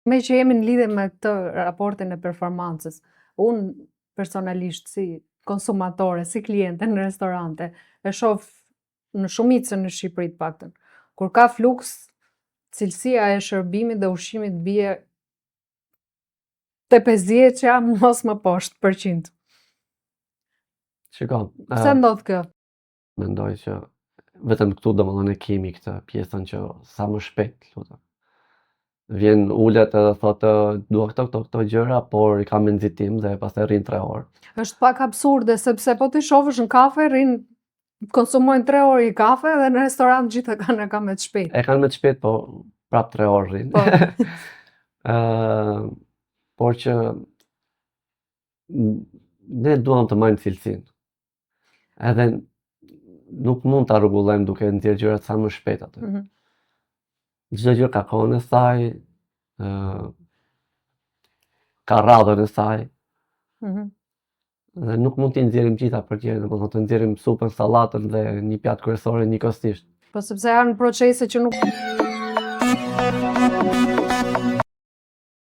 Me që jemi në lidhje me këtë raportin e performancës, unë personalisht si konsumatore, si kliente në restorante, e shoh në shumicën në Shqipëri të paktën. Kur ka fluks, cilësia e shërbimit dhe ushqimit bie te 50-qa, mos më poshtë %. Shiko, Pse ndodh kjo? mendoj që vetëm këtu domethënë e kemi këtë pjesën që sa më shpejt, lutem. Vjen ulet edhe thotë dua këto gjëra, por i kam nxitim dhe pastaj rrin 3 orë. Është pak absurde sepse po ti shohësh në kafe rrin konsumojnë 3 orë i kafe dhe në restorant gjithë e kanë me të shpejt. E kanë me të shpejt, po prap 3 orë rrin. Po. Por që ne duam të marrim cilësinë. Edhe nuk mund ta rregullojmë duke nxjerrë gjërat sa më shpejt aty. Çdo gjë ka kohën e saj, ka radhën e saj. Dhe nuk mund t'i nxjerrim gjitha përgjigjet, domethënë të nxjerrim supën, sallatën dhe një pjatë kryesore njëkohësisht. Po sepse janë procese që nuk